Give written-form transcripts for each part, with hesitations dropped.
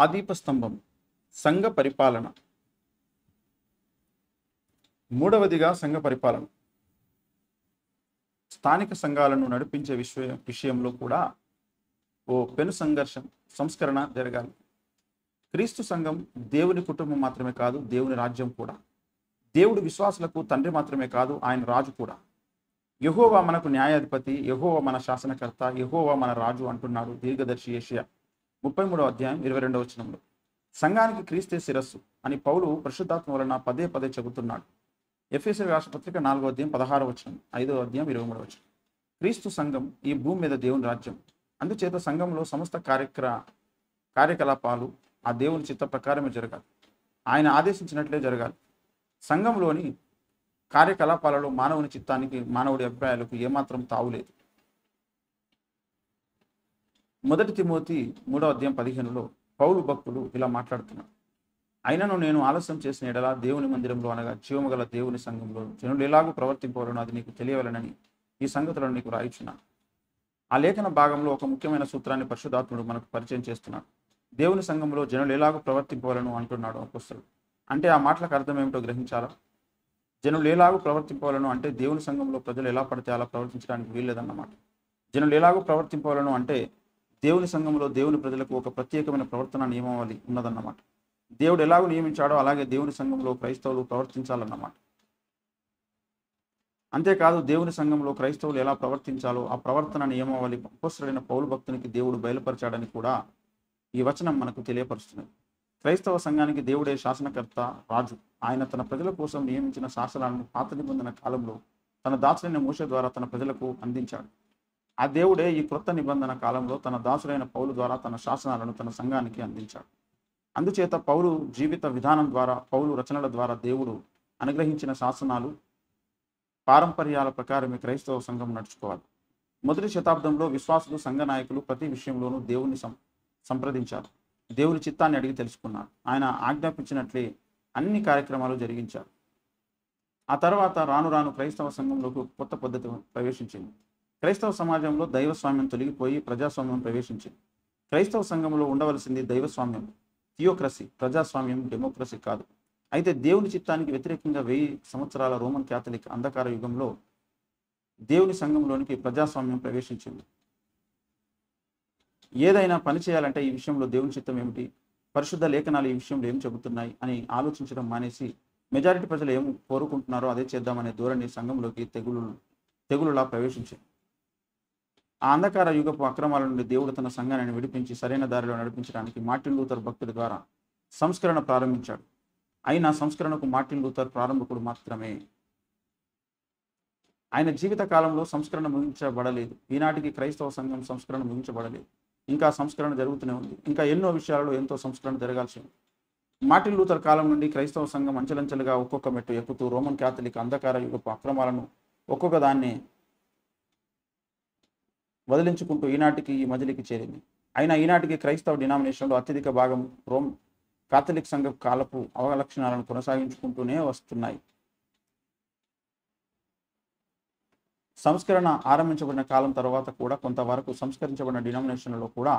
ఆదీప స్తంభం సంఘ పరిపాలన. మూడవదిగా సంఘ పరిపాలన. స్థానిక సంఘాలను నడిపించే విషయంలో కూడా ఓ పెను సంస్కరణ జరగాలి. క్రీస్తు సంఘం దేవుని కుటుంబం మాత్రమే కాదు, దేవుని రాజ్యం కూడా. దేవుడు విశ్వాసులకు తండ్రి మాత్రమే కాదు, ఆయన రాజు కూడా. యెహోవా మనకు న్యాయాధిపతి, యెహోవా మన శాసనకర్త, యెహోవా మన రాజు అంటున్నాడు దీర్ఘదర్శి యెషయా 33వ అధ్యాయం 22వ వచనంలో. సంఘానికి క్రీస్తే శిరస్సు అని పౌలు పరిశుద్ధాత్మ వలన పదే పదే చెబుతున్నాడు. ఎఫెసీయులకు రాసిన పత్రిక 4వ అధ్యాయం 16వ వచనం, 5వ అధ్యాయం 23వ వచనం. క్రీస్తు సంఘం ఈ భూమి మీద దేవుని రాజ్యం. అందుచేత సంఘంలో సమస్త కార్యకలాపాలు ఆ దేవుని చిత్త ప్రకారమే జరగాలి, ఆయన ఆదేశించినట్లే జరగాలి. సంఘంలోని కార్యకలాపాలలో మానవుని చిత్తానికి, మానవుడి అభిప్రాయాలకు ఏమాత్రం తావులేదు. 1 తిమోతి 3వ అధ్యాయం 15లో పౌలు భక్తుడు ఇలా మాట్లాడుతున్నాడు. అయినను నేను ఆలస్యం చేసిన ఎడల దేవుని మందిరంలో అనగా జీవము గల దేవుని సంఘంలో జనులు ఎలాగూ ప్రవర్తింపవలనో అది నీకు తెలియవలనని ఈ సంగతులను నీకు రాయించున్నాను. ఆ లేఖన భాగంలో ఒక ముఖ్యమైన సూత్రాన్ని పరిశుద్ధాత్ముడు మనకు పరిచయం చేస్తున్నాడు. దేవుని సంఘంలో జనులు ఎలాగూ ప్రవర్తింపవలను అంటున్నాడు అపొస్తలుడు. అంటే ఆ మాటలకు అర్థం ఏమిటో గ్రహించాలా? జనులు ఎలాగూ ప్రవర్తింపవలను అంటే దేవుని సంఘంలో ప్రజలు ఎలా పడితే అలా ప్రవర్తించడానికి వీల్లేదన్నమాట. జనులు ఎలాగూ ప్రవర్తింపవలను అంటే దేవుని సంఘంలో దేవుని ప్రజలకు ఒక ప్రత్యేకమైన ప్రవర్తన నియమావళి ఉన్నదన్నమాట. దేవుడు ఎలాగూ నియమించాడో అలాగే దేవుని సంఘంలో క్రైస్తవులు ప్రవర్తించాలన్నమాట. అంతేకాదు దేవుని సంఘంలో క్రైస్తవులు ఎలా ప్రవర్తించాలో ఆ ప్రవర్తన నియమావళి అపొస్తలుడైన పౌలు భక్తునికి దేవుడు బయలుపరిచాడని కూడా ఈ వచనం మనకు తెలియపరుస్తున్నది. క్రైస్తవ సంఘానికి దేవుడే శాసనకర్త, రాజు. ఆయన తన ప్రజల కోసం నియమించిన శాసనాలను పాత నిబంధన కాలంలో తన దాసులైన మోషే ద్వారా తన ప్రజలకు అందించాడు. ఆ దేవుడే ఈ క్రొత్త నిబంధన కాలంలో తన దాసులైన పౌలు ద్వారా తన శాసనాలను తన సంఘానికి అందించాడు. అందుచేత పౌలు జీవిత విధానం ద్వారా, పౌలు రచనల ద్వారా దేవుడు అనుగ్రహించిన శాసనాలు, పారంపర్యాల ప్రకారమే క్రైస్తవ సంఘం నడుచుకోవాలి. 1వ శతాబ్దంలో విశ్వాసులు, సంఘ నాయకులు ప్రతి విషయంలోనూ దేవుని సంప్రదించారు. దేవుని చిత్తాన్ని అడిగి తెలుసుకున్నారు. ఆయన ఆజ్ఞాపించినట్లే అన్ని కార్యక్రమాలు జరిగించారు. ఆ తర్వాత రాను రాను క్రైస్తవ సంఘంలోకి కొత్త పద్ధతి ప్రవేశించింది. క్రైస్తవ సమాజంలో దైవస్వామ్యం తొలగిపోయి ప్రజాస్వామ్యం ప్రవేశించింది. క్రైస్తవ సంఘంలో ఉండవలసింది దైవస్వామ్యం, థియోక్రసీ, ప్రజాస్వామ్యం, డెమోక్రసీ కాదు. అయితే దేవుని చిత్తానికి వ్యతిరేకంగా 1000 సంవత్సరాల రోమన్ క్యాథలిక్ అంధకార యుగంలో దేవుని సంఘంలోనికి ప్రజాస్వామ్యం ప్రవేశించింది. ఏదైనా పని చేయాలంటే ఈ విషయంలో దేవుని చిత్తం ఏమిటి, పరిశుద్ధ లేఖనాలు ఈ విషయంలో ఏం చెబుతున్నాయి అని ఆలోచించడం మానేసి మెజారిటీ ప్రజలు ఏం కోరుకుంటున్నారో అదే చేద్దామనే ధోరణి సంఘంలోకి తెగులులా ప్రవేశించింది. ఆ అంధకార యుగపు అక్రమాల నుండి దేవుడు తన సంఘాన్ని విడిపించి సరైన దారిలో నడిపించడానికి మార్టిన్ లూథర్ భక్తుడి ద్వారా సంస్కరణ ప్రారంభించాడు. అయినా సంస్కరణకు మార్టిన్ లూథర్ ప్రారంభకుడు మాత్రమే. ఆయన జీవిత కాలంలో సంస్కరణ ముగించబడలేదు. ఈనాటికి క్రైస్తవ సంఘం సంస్కరణ ముగించబడలేదు. ఇంకా సంస్కరణ జరుగుతూనే ఉంది. ఇంకా ఎన్నో విషయాలలో ఎంతో సంస్కరణ జరగాల్సి ఉంది. మార్టిన్ లూథర్ కాలం నుండి క్రైస్తవ సంఘం అంచెలంచెలుగా ఒక్కొక్క మెట్టు ఎక్కుతూ రోమన్ క్యాథలిక్ అంధకార యుగపు అక్రమాలను ఒక్కొక్క దాన్ని వదిలించుకుంటూ ఈనాటికి ఈ మజిలీకి చేరింది. అయినా ఈనాటికి క్రైస్తవ డినామినేషన్లో అత్యధిక భాగం రోమ్ కాథలిక్ సంఘ కాలపు అవలక్షణాలను కొనసాగించుకుంటూనే వస్తున్నాయి. సంస్కరణ ఆరంభించబడిన కాలం తర్వాత కూడా కొంతవరకు సంస్కరించబడిన డినామినేషన్లలో కూడా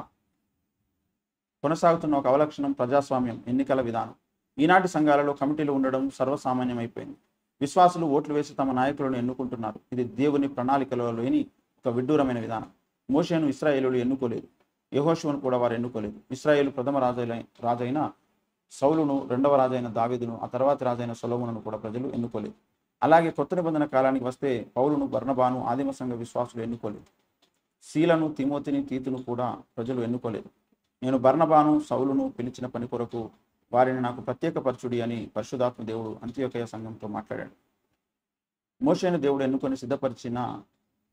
కొనసాగుతున్న ఒక అవలక్షణం ప్రజాస్వామ్యం, ఎన్నికల విధానం. ఈనాటి సంఘాలలో కమిటీలు ఉండడం సర్వసామాన్యమైపోయింది. విశ్వాసులు ఓట్లు వేసి తమ నాయకులను ఎన్నుకుంటున్నారు. ఇది దేవుని ప్రణాళికలో లేని ఒక విడ్డూరమైన విధానం. మోషేను ఇశ్రాయేలులు ఎన్నుకోలేదు, యెహోషువను కూడా వారు ఎన్నుకోలేదు. ఇశ్రాయేలు ప్రథమ రాజైన సౌలును, రెండవ రాజైన దావీదును, ఆ తర్వాతి రాజైన సొలొమోనును కూడా ప్రజలు ఎన్నుకోలేదు. అలాగే కొత్త నిబంధన కాలానికి వస్తే పౌలును, బర్నబాను ఆదిమ సంఘ విశ్వాసులు ఎన్నుకోలేదు. సీలను, తిమోతిని, తీతును కూడా ప్రజలు ఎన్నుకోలేదు. నేను బర్నబాను, సౌలును పిలిచిన పని కొరకు వారిని నాకు ప్రత్యేకపరచుడి అని పరిశుద్ధాత్మ దేవుడు అంత్యోకయ సంఘంతో మాట్లాడాడు. మోషేను దేవుడు ఎన్నుకొని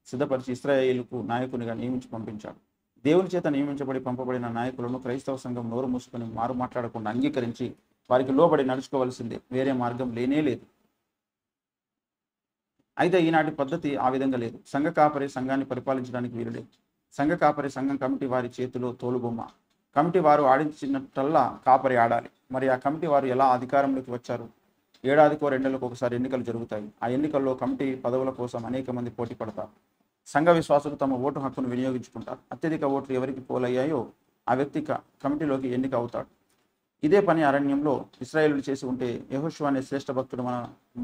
సిద్ధపరిచి ఇశ్రాయేలుకు నాయకునిగా నియమించి పంపించాడు. దేవుని చేత నియమించబడి పంపబడిన నాయకులను క్రైస్తవ సంఘం నోరు మూసుకొని మారు మాట్లాడకుండా అంగీకరించి వారికి లోబడి నడుచుకోవాల్సిందే, వేరే మార్గం లేనే లేదు. అయితే ఈనాటి పద్ధతి ఆ విధంగా లేదు. సంఘ కాపరి సంఘాన్ని పరిపాలించడానికి వీలులేదు. సంఘ కాపరి సంఘం కమిటీ వారి చేతిలో తోలుబొమ్మ. కమిటీ వారు ఆడించినట్టల్లా కాపరి ఆడాలి. మరి ఆ కమిటీ వారు ఎలా అధికారంలోకి వచ్చారు? ఏడాదికో 2 నెలలకు ఒకసారి ఎన్నికలు జరుగుతాయి. ఆ ఎన్నికల్లో కమిటీ పదవుల కోసం అనేక మంది పోటీ పడతారు. సంఘ విశ్వాసులు తమ ఓటు హక్కును వినియోగించుకుంటారు. అత్యధిక ఓట్లు ఎవరికి పోలయ్యాయో ఆ వ్యక్తి కమిటీలోకి ఎన్నిక అవుతాడు. ఇదే పని అరణ్యంలో ఇశ్రాయేలులు చేసి ఉంటే యెహోషువ అనే శ్రేష్ఠ భక్తుడు మన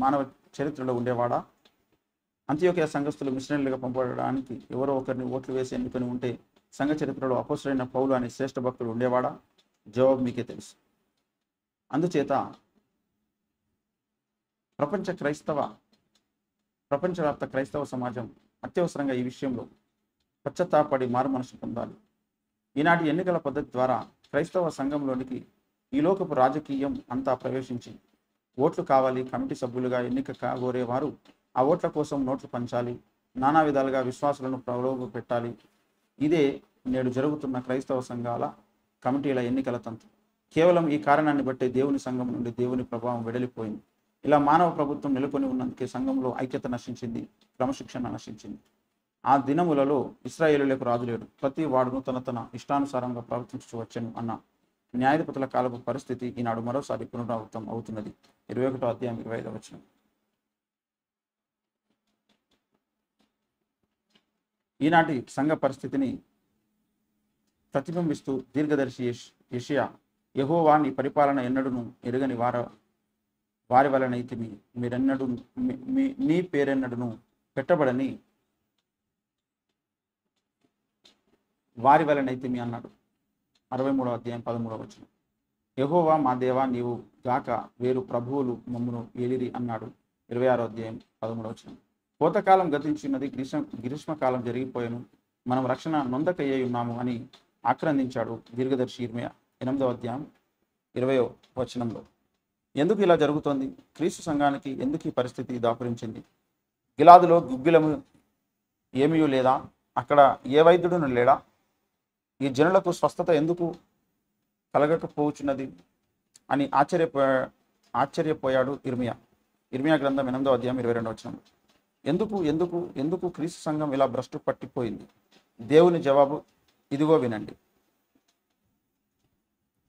మానవ చరిత్రలో ఉండేవాడా? అంత్యోకియ సంఘస్థులు మిషనరీలుగా పంపడానికి ఎవరో ఒకరిని ఓట్లు వేసి ఎన్నుకొని ఉంటే సంఘ చరిత్రలో అపోస్తలుడైన పౌలు అనే శ్రేష్ఠ భక్తుడు ఉండేవాడా? జవాబు మీకే తెలుసు. అందుచేత ప్రపంచవ్యాప్త క్రైస్తవ సమాజం అత్యవసరంగా ఈ విషయంలో పశ్చాత్తాపడి మారు మనసు పొందాలి. ఈనాటి ఎన్నికల పద్ధతి ద్వారా క్రైస్తవ సంఘంలోనికి ఈ లోకపు రాజకీయం అంతా ప్రవేశించి ఓట్లు కావాలి, కమిటీ సభ్యులుగా ఎన్నిక కాగోరేవారు ఆ ఓట్ల కోసం నోట్లు పంచాలి, నానా విధాలుగా విశ్వాసులను ప్రలోభ పెట్టాలి. ఇదే నేడు జరుగుతున్న క్రైస్తవ సంఘాల కమిటీల ఎన్నికల తంతు. కేవలం ఈ కారణాన్ని బట్టే దేవుని సంఘం నుండి దేవుని ప్రభావం వెడలిపోయింది. ఇలా మానవ ప్రభుత్వం నెలకొని ఉన్నందుకే సంఘంలో ఐక్యత నశించింది, క్రమశిక్షణ నశించింది. ఆ దినములలో ఇశ్రాయేలులకు రాజు లేడు, ప్రతి వాడును తన ఇష్టానుసారంగా ప్రవర్తించు వచ్చను అన్న న్యాయాధిపతుల కాలపు పరిస్థితి ఈనాడు మరోసారి పునరావృతం అవుతున్నది. 21వ అధ్యాయం 25వ వచనం. ఈనాటి సంఘ పరిస్థితిని ప్రతిబింబిస్తూ దీర్ఘదర్శి యెషయా, యెహోవా నీ పరిపాలన ఎన్నడూను ఎరుగని వారి వలనైతిమి, మీరెన్నడూ నీ పేరెన్నడూను పెట్టబడని వారి వలనైతిమి అన్నాడు. 63వ అధ్యాయం 13వ వచనం. యెహోవా మా దేవా నీవు గాక వేరు ప్రభువులు మమ్మును ఏలిరి అన్నాడు. 26వ అధ్యాయం 13వ వచనం. కోతకాలం గతించినది, గ్రీష్మకాలం జరిగిపోయాను, మనం రక్షణ నొందకయ్యి ఉన్నాము అని ఆక్రందించాడు దీర్ఘదర్శి ఇర్మీయా 8వ అధ్యాయం 20వ వచనంలో. ఎందుకు ఇలా జరుగుతోంది? క్రీస్తు సంఘానికి ఎందుకు ఈ పరిస్థితి దాపురించింది? గిలాదులో గుగ్గిలము ఏమీ లేదా? అక్కడ ఏ వైద్యుడును లేడా? ఈ జనులకు స్వస్థత ఎందుకు కలగకపోవచ్చున్నది అని ఆశ్చర్యపోయాడు ఇర్మీయా గ్రంథం 8వ అధ్యాయం 22వ వచనంలో. ఎందుకు క్రీస్తు సంఘం ఇలా భ్రష్టు పట్టిపోయింది? దేవుని జవాబు ఇదిగో వినండి.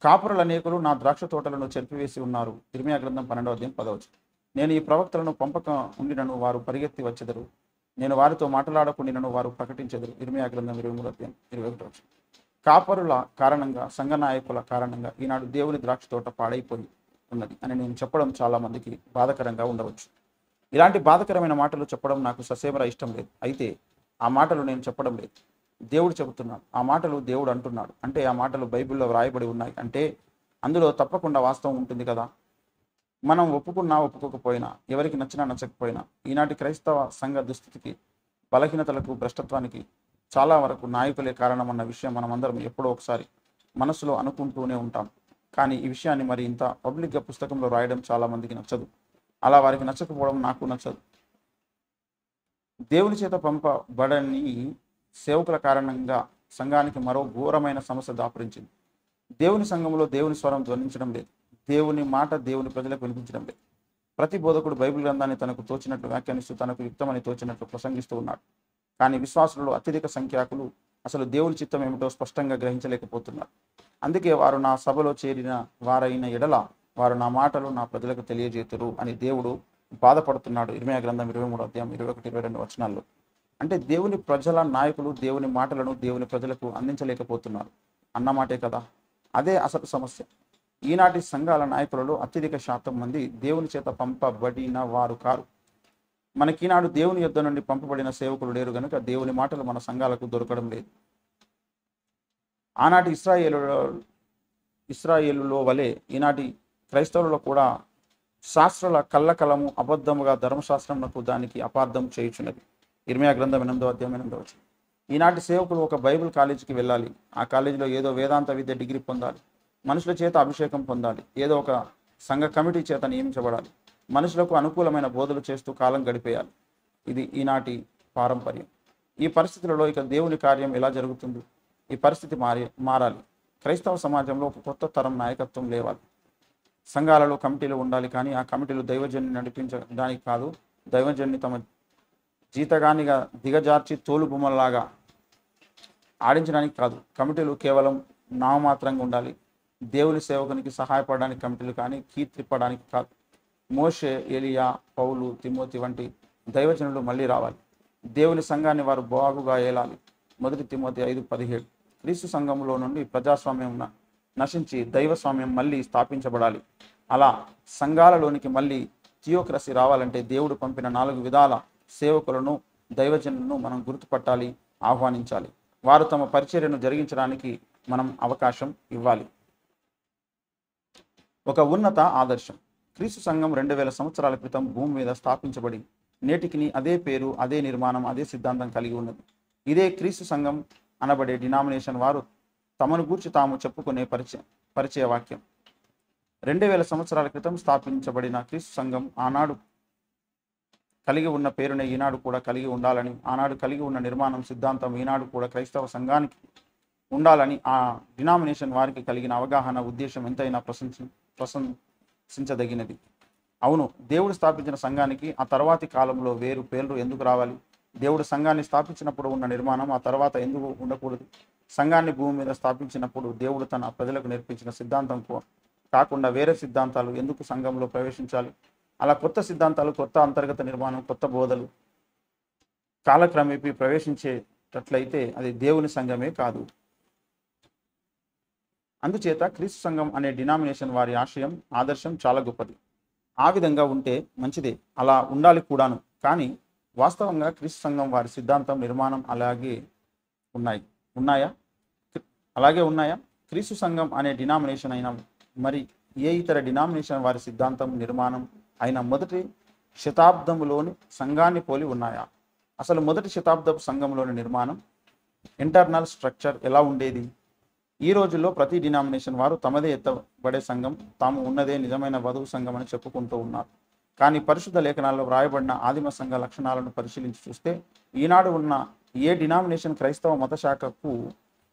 కాపురుల అనేకులు నా ద్రాక్ష తోటలను చెరిపివేసి ఉన్నారు. ఇర్మీయా గ్రంథం 12వ అధ్యాయం 10వ వచనం. నేను ఈ ప్రవక్తలను పంపక ఉండినను వారు పరిగెత్తి వచ్చెదరు, నేను వారితో మాట్లాడకుండినను వారు ప్రకటించెదరు. ఇర్మీయా గ్రంథం 23వ అధ్యాయం 21వ వచనం. కాపరుల కారణంగా, సంఘ నాయకుల కారణంగా ఈనాడు దేవుని ద్రాక్ష తోట పాడైపోయి ఉన్నది అని నేను చెప్పడం చాలా మందికి బాధకరంగా ఉండవచ్చు. ఇలాంటి బాధకరమైన మాటలు చెప్పడం నాకు ససేమరా ఇష్టం లేదు. అయితే ఆ మాటలు నేను చెప్పడం లేదు, దేవుడు చెబుతున్నాడు. ఆ మాటలు దేవుడు అంటున్నాడు అంటే ఆ మాటలు బైబిల్లో వ్రాయబడి ఉన్నాయి అంటే అందులో తప్పకుండా వాస్తవం ఉంటుంది కదా. మనం ఒప్పుకున్నా ఒప్పుకోకపోయినా, ఎవరికి నచ్చినా నచ్చకపోయినా ఈనాటి క్రైస్తవ సంఘ దుస్థితికి, బలహీనతలకు, భ్రష్టత్వానికి చాలా వరకు నాయకులే కారణం అన్న విషయం మనం అందరం ఎప్పుడో ఒకసారి మనసులో అనుకుంటూనే ఉంటాం. కానీ ఈ విషయాన్ని మరి ఇంత పబ్లిక్గా పుస్తకంలో రాయడం చాలా మందికి నచ్చదు. అలా వారికి నచ్చకపోవడం నాకు నచ్చదు. దేవుని చేత పంపబడని సేవకుల కారణంగా సంఘానికి మరో ఘోరమైన సమస్య దాపురించింది. దేవుని సంఘంలో దేవుని స్వరం ధ్వనించడం లేదు, దేవుని మాట దేవుని ప్రజలకు వినిపించడం లేదు. ప్రతి బోధకుడు బైబిల్ గ్రంథాన్ని తనకు తోచినట్లు వ్యాఖ్యానిస్తూ తనకు యుక్తమని తోచినట్లు ప్రసంగిస్తూ ఉన్నాడు. కానీ విశ్వాసులలో అత్యధిక సంఖ్యాకులు అసలు దేవుని చిత్తం ఏమిటో స్పష్టంగా గ్రహించలేకపోతున్నారు. అందుకే వారు నా సభలో చేరిన వారైన ఎడల వారు నా మాటలు నా ప్రజలకు తెలియజేతురు అని దేవుడు బాధపడుతున్నాడు. ఇర్మీయా గ్రంథం 23వ అధ్యాయం 21-22 వచనాల్లో. అంటే దేవుని ప్రజల నాయకులు దేవుని మాటలను దేవుని ప్రజలకు అందించలేకపోతున్నారు అన్నమాటే కదా. అదే అసలు సమస్య. ఈనాటి సంఘాల నాయకులలో అత్యధిక శాతం మంది దేవుని చేత పంపబడిన వారు కారు. మనకీనాడు దేవుని యొద్ద నుండి పంపబడిన సేవకులు లేరు కనుక దేవుని మాటలు మన సంఘాలకు దొరకడం లేదు. ఆనాటి ఇశ్రాయేలులో వలె ఈనాటి క్రైస్తవులలో కూడా శాస్త్రాల కల్లకలము అబద్ధముగా ధర్మశాస్త్రమునకు దానికి అపార్థం చేయుచున్నది. ఇర్మీయా గ్రంథం 8వ అధ్యాయం 8వ వచనం. ఈనాటి సేవకులు ఒక బైబిల్ కాలేజీకి వెళ్ళాలి, ఆ కాలేజీలో ఏదో వేదాంత విద్య డిగ్రీ పొందాలి, మనుషుల చేత అభిషేకం పొందాలి, ఏదో ఒక సంఘ కమిటీ చేత నియమించబడాలి, మనుషులకు అనుకూలమైన బోధలు చేస్తూ కాలం గడిపేయాలి. ఇది ఈనాటి పారంపర్యం. ఈ పరిస్థితులలో ఇక దేవుని కార్యం ఎలా జరుగుతుంది? ఈ పరిస్థితి మారాలి. క్రైస్తవ సమాజంలో ఒక కొత్త తరం నాయకత్వం లేవాలి. సంఘాలలో కమిటీలు ఉండాలి, కానీ ఆ కమిటీలు దైవజన్ని నడిపించడానికి కాదు, దైవజన్ని తమ జీతగానిగా దిగజార్చి తోలు బొమ్మలాగా ఆడించడానికి కాదు. కమిటీలు కేవలం నామమాత్రంగా ఉండాలి. దేవుని సేవకునికి సహాయపడడానికి కమిటీలు, కానీ కీర్తిప్పడానికి కాదు. మోషే, ఏలియా, పౌలు, తిమోతి వంటి దైవజనులు మళ్ళీ రావాలి. దేవుని సంఘాన్ని వారు బాగుగా ఏలాలి. 1 తిమోతి 5:17. క్రీస్తు సంఘంలో నుండి ప్రజాస్వామ్యం నశించి దైవస్వామ్యం మళ్ళీ స్థాపించబడాలి. అలా సంఘాలలోనికి మళ్ళీ థియోక్రసీ రావాలంటే దేవుడు పంపిన 4 విధాల సేవకులను, దైవజనులను మనం గుర్తుపట్టాలి, ఆహ్వానించాలి. వారు తమ పరిచర్యను జరిగించడానికి మనం అవకాశం ఇవ్వాలి. ఒక ఉన్నత ఆదర్శం. క్రీస్తు సంఘం 2000 సంవత్సరాల క్రితం భూమి మీద స్థాపించబడి నేటికి అదే పేరు, అదే నిర్మాణం, అదే సిద్ధాంతం కలిగి ఉన్నది. ఇదే క్రీస్తు సంఘం అనబడే డినామినేషన్ వారు తమను గూర్చి తాము చెప్పుకునే పరిచయ వాక్యం. 2000 సంవత్సరాల క్రితం స్థాపించబడిన క్రీస్తు సంఘం ఆనాడు కలిగి ఉన్న పేరునే ఈనాడు కూడా కలిగి ఉండాలని, ఆనాడు కలిగి ఉన్న నిర్మాణం, సిద్ధాంతం ఈనాడు కూడా క్రైస్తవ సంఘానికి ఉండాలని ఆ డినామినేషన్ వారికి కలిగిన అవగాహన, ఉద్దేశం ఎంతైనా ప్రశంసించదగినది. అవును, దేవుడు స్థాపించిన సంఘానికి ఆ తర్వాతి కాలంలో వేరు పేర్లు ఎందుకు రావాలి? దేవుడు సంఘాన్ని స్థాపించినప్పుడు ఉన్న నిర్మాణం ఆ తర్వాత ఎందుకు ఉండకూడదు? సంఘాన్ని భూమి మీద స్థాపించినప్పుడు దేవుడు తన ప్రజలకు నేర్పించిన సిద్ధాంతం కాకుండా వేరే సిద్ధాంతాలు ఎందుకు సంఘంలో ప్రవేశించాలి? అలా కొత్త సిద్ధాంతాలు, కొత్త అంతర్గత నిర్మాణం, కొత్త బోధలు కాలక్రమేపీ ప్రవేశించేటట్లయితే అది దేవుని సంఘమే కాదు. అందుచేత క్రీస్తు సంఘం అనే డినామినేషన్ వారి ఆశయం, ఆదర్శం చాలా గొప్పది. ఆ విధంగా ఉంటే మంచిదే, అలా ఉండాలి కూడాను. కానీ వాస్తవంగా క్రీస్తు సంఘం వారి సిద్ధాంతం, నిర్మాణం అలాగే ఉన్నాయా? క్రీస్తు సంఘం అనే డినామినేషన్ అయినా మరి ఏ ఇతర డినామినేషన్ వారి సిద్ధాంతం, నిర్మాణం అయిన మొదటి శతాబ్దంలోని సంఘాన్ని పోలి ఉన్నాయా? అసలు మొదటి శతాబ్దపు సంఘంలోని నిర్మాణం, ఇంటర్నల్ స్ట్రక్చర్ ఎలా ఉండేది? ఈ రోజుల్లో ప్రతి డినామినేషన్ వారు తమదే ఎత్తబడే సంఘం, తాము ఉన్నదే నిజమైన వధువు సంఘం అని చెప్పుకుంటూ ఉన్నారు. కానీ పరిశుద్ధ లేఖనాల్లో వ్రాయబడిన ఆదిమ సంఘ లక్షణాలను పరిశీలించి చూస్తే ఈనాడు ఉన్న ఏ డినామినేషన్ క్రైస్తవ మత శాఖకు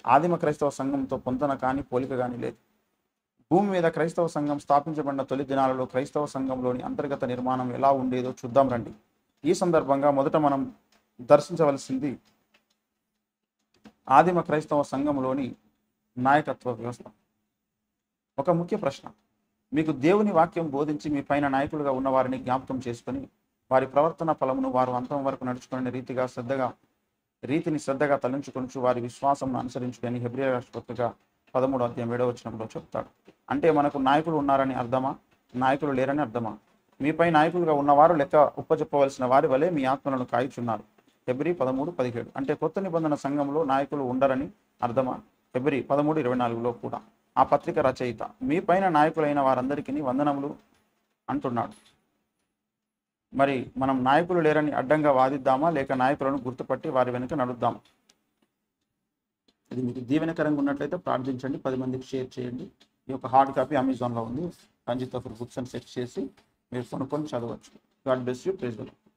ఆదిమ క్రైస్తవ సంఘంతో పొంతన కానీ పోలిక కానీ లేదు. భూమి మీద క్రైస్తవ సంఘం స్థాపించబడిన తొలి దినాలలో క్రైస్తవ సంఘంలోని అంతర్గత నిర్మాణం ఎలా ఉండేదో చూద్దాం రండి. ఈ సందర్భంగా మొదట మనం దర్శించవలసింది ఆదిమ క్రైస్తవ సంఘంలోని నాయకత్వ వ్యవస్థ. ఒక ముఖ్య ప్రశ్న, మీకు దేవుని వాక్యం బోధించి మీ పైన నాయకులుగా ఉన్న వారిని జ్ఞాపకం చేసుకొని వారి ప్రవర్తన ఫలమును వారు అంతం వరకు నడుచుకునే రీతిని శ్రద్ధగా తలంచుకొనుచు వారి విశ్వాసం అనుసరించుకొని హెబ్రీ రాష్ట్రపతిగా 13వ అధ్యాయం 7వ వచనంలో చెప్తాడు. అంటే మనకు నాయకులు ఉన్నారని అర్థమా? నాయకులు లేరని అర్థమా? మీపై నాయకులుగా ఉన్నవారు లెక్క ఉప్పచెప్పవలసిన వారి వలె మీ ఆత్మలను కాయుచున్నారు. హెబ్రీ 13:17. అంటే కొత్త నిబంధన సంఘంలో నాయకులు ఉండరని అర్థమా? హెబ్రీ 13:24లో కూడా ఆ పత్రిక రచయిత మీ పైన నాయకులైన వారందరికీ వందనములు అంటున్నాడు. మరి మనం నాయకులు లేరని అడ్డంగా వాదిద్దామా, లేక నాయకులను గుర్తుపట్టి వారి వెనుక నడుద్దామా? ఇది మీకు దీవెనకరంగా ఉన్నట్లయితే ప్రార్థించండి, 10 మందికి షేర్ చేయండి. ఈ యొక్క హార్డ్ కాపీ అమెజాన్లో ఉంది. రంజిత్ బుక్స్ అని సెర్చ్ చేసి మీరు కొనుక్కొని చదవచ్చు. God bless you. Praise the lord.